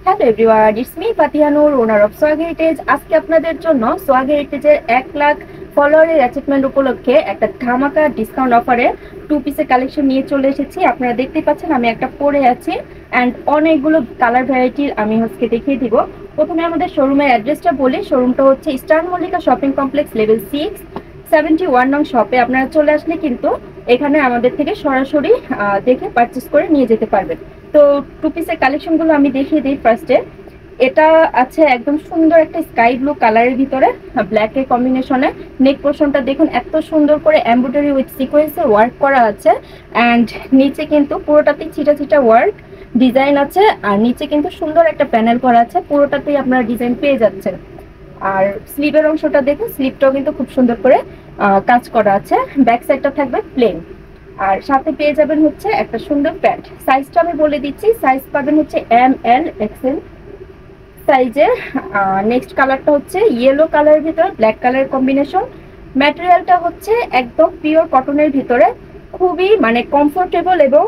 Hello everyone, it's me Fatiha Noor, owner of Swag Heritage. আজকে আপনাদের জন্য সোয়াগ হেরিটেজের 1 লাখ ফলোয়ারের অ্যাচিভমেন্ট উপলক্ষে একটা ধামাকা ডিসকাউন্ট অফারে 2 পিসের কালেকশন নিয়ে চলে এসেছি। আপনারা দেখতে পাচ্ছেন আমি একটা পরে আছি অ্যান্ড অনেকগুলো কালার ভ্যারাইটির আমি আজকে দেখিয়ে দিব। প্রথমে আমাদের শোরুমের অ্যাড্রেসটা বলি। শোরুমটা হচ্ছে eastern Mallika shopping complex, level 6, 71 নং শপে আপনারা চলে আসলে কিন্তু এখানে আমাদের থেকে সরাসরি দেখে পারচেস করে নিয়ে যেতে পারবেন। তো 2 পিসের কালেকশনগুলো আমি দেখিয়ে দিই। ফার্স্টে এটা আছে একদম সুন্দর একটা স্কাই ব্লু কালারের ভিতরে ব্ল্যাকের কম্বিনেশনে। নেক পোর্শনটা দেখুন, এত সুন্দর করে এমব্রয়ডারি উইথ সিকোয়েন্সের ওয়ার্ক করা আছে অ্যান্ড নিচে কিন্তু পুরোটাতেই ছিটা ছিটা ওয়ার্ক ডিজাইন আছে আর নিচে কিন্তু সুন্দর একটা প্যানেল করা আছে, পুরোটাতেই আপনারা ডিজাইন পেয়ে যাচ্ছেন। আর স্লিভের অংশটা দেখুন, স্লিভটাও কিন্তু খুব সুন্দর করে কাজ করা আছে। ব্যাক সাইডটা থাকবে প্লেন আর সাথে পেয়ে যাবেন হচ্ছে একটা সুন্দর প্যান্ট। সাইজটা আমি বলে দিচ্ছি, সাইজ পাবেন হচ্ছে ML XL সাইজের। নেক্সট কালারটা হচ্ছে ইয়েলো কালারের ভিতরে ব্ল্যাক কালারের কম্বিনেশন। ম্যাটেরিয়ালটা হচ্ছে একদম পিওর কটনের ভিতরে, খুবই মানে কমফোর্টেবল এবং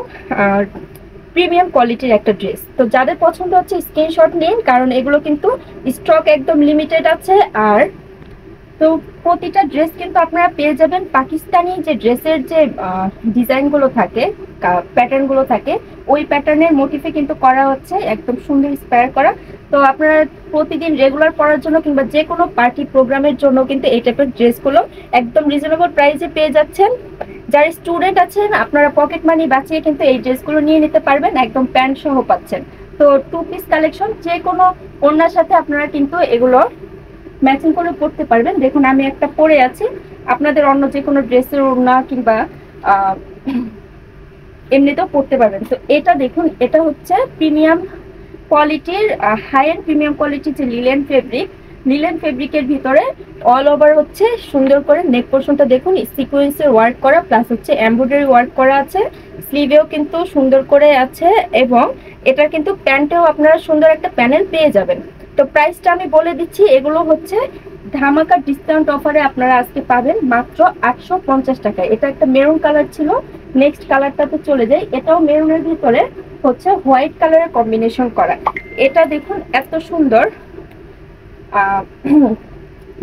প্রিমিয়াম কোয়ালিটির একটা ড্রেস। তো যাদের পছন্দ হচ্ছে স্ক্রিনশট নিন, কারণ এগুলো কিন্তু স্টক একদম লিমিটেড আছে। আর তো প্রতিটা ড্রেস কিন্তু আপনারা পেয়ে যাবেন পাকিস্তানি যে ড্রেসের যে ডিজাইনগুলো থাকে, প্যাটার্নগুলো থাকে, ওই প্যাটার্নের মোটিফে কিন্তু করা হচ্ছে, একদম সুন্দর ইন্সপায়ার করা। তো আপনারা প্রতিদিন রেগুলার পরার জন্য কিংবা যে কোনো পার্টি প্রোগ্রামের জন্য কিন্তু এই টাইপের ড্রেসগুলো একদম রিজনেবল প্রাইসে পেয়ে যাচ্ছেন। যারা স্টুডেন্ট আছেন আপনারা পকেট মানি বাঁচিয়ে কিন্তু এই ড্রেসগুলো নিয়ে নিতে পারবেন, একদম প্যান্ট সহ পাচ্ছেন। তো 2 পিস কালেকশন, যে কোনো ওড়নার সাথে আপনারা কিন্তু এগুলো ম্যাচিং করে পরতে পারবেন। দেখুন আমি একটা পরে আছি, আপনাদের অন্য যে কোনো ড্রেসের ওড়না কিংবা এমনিতেও পরতে পারবেন। তো এটা দেখুন, এটা হচ্ছে প্রিমিয়াম কোয়ালিটির হাই এন্ড প্রিমিয়াম কোয়ালিটির যে লিলেন ফেব্রিকের ভিতরে অল ওভার হচ্ছে সুন্দর করে নেক পোর্শনটা দেখুন সিকোয়েন্সের ওয়ার্ক করা, প্লাস হচ্ছে এমব্রয়ডারি ওয়ার্ক করা আছে, স্লিভেও কিন্তু সুন্দর করে আছে এবং এটা কিন্তু প্যান্টেও আপনারা সুন্দর একটা প্যানেল পেয়ে যাবেন। তো প্রাইসটা আমি বলে দিচ্ছি, এগুলো হচ্ছে ধামাকা ডিসকাউন্ট অফারে আপনারা আজকে পাবেন মাত্র 850 টাকায়। এটা একটা মেরুন কালার ছিল, নেক্সট কালারটাতে চলে যাই। এটাও মেরুনের ভিতরে হচ্ছে হোয়াইট কালারের কম্বিনেশন করা। এটা দেখুন এত সুন্দর।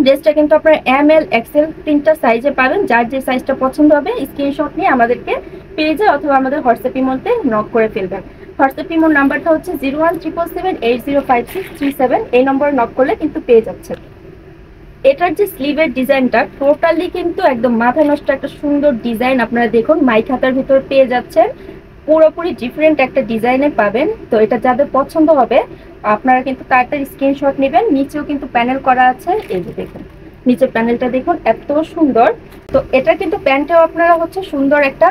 ড্রেসটা কিন্তু আপনারা ML XL 3টা সাইজে পাবেন। যার যে সাইজটা পছন্দ হবে স্ক্রিনশট নিয়ে আমাদেরকে পেজে অথবা আমাদের হোয়াটসঅ্যাপ ইমোতে নক করে ফেলবেন। হোয়াটসঅ্যাপ ইমোর নাম্বারটা হচ্ছে 01777805637। এই নম্বরে নক করলে কিন্তু পেয়ে যাচ্ছেন। এটার যে স্লিভের ডিজাইনটা টোটালি কিন্তু একদম মাথা নষ্ট একটা সুন্দর ডিজাইন। আপনারা দেখুন মাইক হাতার ভিতর পেয়ে যাচ্ছেন, পুরোপুরি ডিফারেন্ট একটা ডিজাইনে পাবেন। তো এটা যাদের পছন্দ হবে আপনারা কিন্তু তাড়াতাড়ি স্ক্রিনশট নেবেন। নিচেও কিন্তু প্যানেল করা আছে, এই যে দেখুন নিচের প্যানেলটা দেখুন এত সুন্দর। তো এটা কিন্তু প্যান্টেও আপনারা হচ্ছে সুন্দর একটা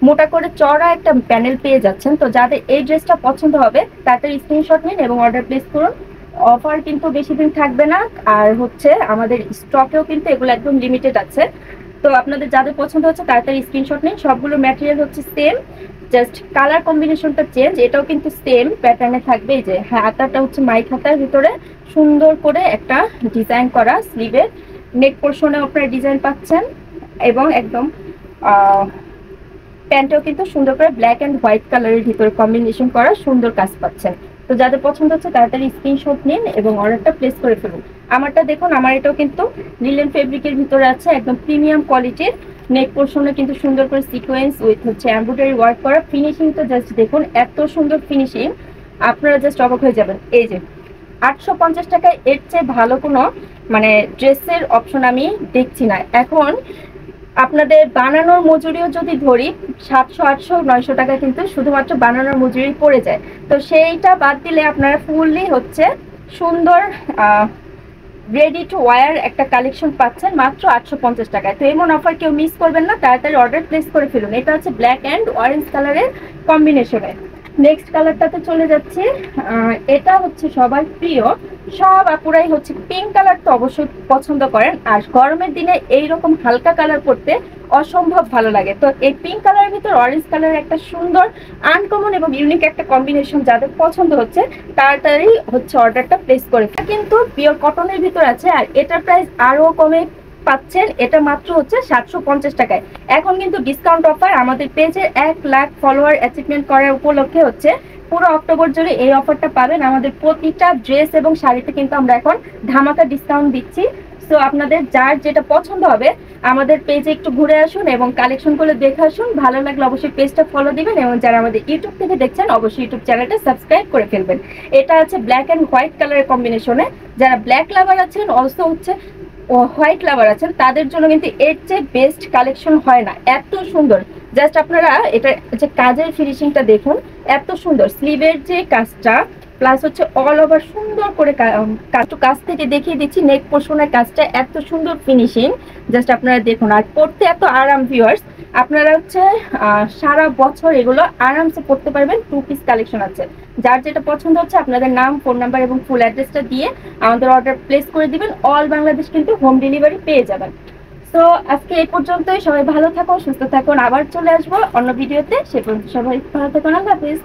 মোটা করে চড়া একটা প্যানেল পেয়ে যাচ্ছেন। তো যাদের এই ড্রেসটা পছন্দ হবে তাড়াতাড়ি স্ক্রিনশট নিন এবং অর্ডার প্লেস করুন। অফার কিন্তু বেশি দিন থাকবে না, আর হচ্ছে আমাদের স্টকেও কিন্তু এগুলো একদম লিমিটেড আছে। তো আপনাদের যাদের পছন্দ হচ্ছে তাড়াতাড়ি স্ক্রিনশট নিন। সবগুলো ম্যাটেরিয়াল হচ্ছে সেম, জাস্ট কালার কম্বিনেশনটা চেঞ্জ। এটাও কিন্তু সেম প্যাটার্নে থাকবে। এই যে হাতাটা হচ্ছে মাইক হাতার ভিতরে সুন্দর করে একটা ডিজাইন করা, স্লিভের নেক পোর্শনে আপনারা ডিজাইন পাচ্ছেন এবং একদম প্যান্টেও কিন্তু সুন্দর করে ব্ল্যাক অ্যান্ড হোয়াইট কালারের ভিতরে কম্বিনেশন করা সুন্দর কাজ পাচ্ছেন। তো যাদের পছন্দ হচ্ছে তাড়াতাড়ি স্ক্রিনশট নিন এবং অর্ডারটা প্লেস করে ফেলুন। আমারটা দেখুন, আমার এটাও কিন্তু লিলেন ফেব্রিকের ভিতরে আছে, একদম প্রিমিয়াম কোয়ালিটির। নেক পোর্শনে কিন্তু সুন্দর করে সিকোয়েন্স উইথ হচ্ছে এমব্রয়ডারি ওয়ার্ক করা। ফিনিশিং তো জাস্ট দেখুন এত সুন্দর ফিনিশিং, আপনারা জাস্ট অবাক হয়ে যাবেন। এই যে 850 টাকায় এর চেয়ে ভালো কোনো মানে ড্রেসের অপশন আমি দেখছি না এখন। আপনাদের বানানোর মজুরিও যদি ধরি 700 800 900 টাকা কিন্তু শুধুমাত্র বানানোর মজুরি পড়ে যায়। তো সেইটা বাদ দিলে আপনারা ফুললি হচ্ছে সুন্দর রেডি টু ওয়্যার একটা কালেকশন পাচ্ছেন মাত্র 850 টাকায়। তো এমন অফার কেউ মিস করবেন না, তাড়াতাড়ি অর্ডার প্লেস করে ফেলুন। এটা হচ্ছে ব্ল্যাক অ্যান্ড অরেঞ্জ কালারের কম্বিনেশনে। নেক্সট কালারটাতে চলে যাচ্ছে, এটা হচ্ছে সবার প্রিয়, সব আপুরাই হচ্ছে পিঙ্ক কালার তো অবশ্যই পছন্দ করেন, আর গরমের দিনে এইরকম হালকা কালার পরতে অসম্ভব ভালো লাগে। তো এই পিঙ্ক কালারের ভিতর অরেঞ্জ কালারের একটা সুন্দর আনকমন এবং ইউনিক একটা কম্বিনেশন যাদের পছন্দ হচ্ছে তাড়াতাড়ি হচ্ছে অর্ডারটা প্লেস করে। কিন্তু পিওর কটনের ভিতর আছে আর এটার প্রাইস আরও কমে পাচ্ছেন এটা মাত্র হচ্ছে 750 টাকায়। এখন কিন্তু ডিসকাউন্ট অফার আমাদের পেজের 1 লাখ ফলোয়ার অ্যাচিভমেন্ট করার উপলক্ষে হচ্ছে পুরো অক্টোবর জুড়ে এই অফারটা পাবেন। আমাদের প্রতিটা ড্রেস এবং শাড়িতে কিন্তু আমরা এখন ধামাকা ডিসকাউন্ট দিচ্ছি। সো আপনাদের যার যেটা পছন্দ হবে আমাদের পেজে একটু ঘুরে আসুন এবং কালেকশনগুলো দেখে আসুন। ভালো লাগলে অবশ্যই পেজটা ফলো দিবেন এবং যারা আমাদের ইউটিউব থেকে দেখছেন অবশ্যই ইউটিউব চ্যানেলটা সাবস্ক্রাইব করে ফেলবেন। এটা আছে ব্ল্যাক অ্যান্ড হোয়াইট কালারের কম্বিনেশনে। যারা ব্ল্যাক লাভার আছেন অলসো হচ্ছে হোয়াইট লাভার আছেন তাদের জন্য কিন্তু এর চেয়ে বেস্ট কালেকশন হয় না, এত সুন্দর। জাস্ট আপনারা এটা যে কাজের ফিনিশিংটা দেখুন, এত সুন্দর। স্লিভের যে কাজটা প্লাস হচ্ছে অল ওভার সুন্দর করে কাছ থেকে দেখিয়ে দিচ্ছি নেক পোর্শনের কাজটা এত সুন্দর ফিনিশিং। জাস্ট আপনারা দেখুন, আর পড়তে এত আরাম ভিউয়ার্স। আপনারা হচ্ছে সারা বছর এগুলো আরামসে পড়তে পারবেন। 2 পিস কালেকশন আছে, যার যেটা পছন্দ হচ্ছে আপনাদের নাম, ফোন নাম্বার এবং ফুল অ্যাড্রেসটা দিয়ে আমাদের অর্ডার প্লেস করে দিবেন। অল বাংলাদেশ কিন্তু হোম ডেলিভারি পেয়ে যাবেন। তো আজকে এই পর্যন্তই। সবাই ভালো থাকুন, সুস্থ থাকুন। আবার চলে আসবো অন্য ভিডিওতে। সে পর্যন্ত সবাই ভালো থাকুন। আল্লাহ হাফিজ।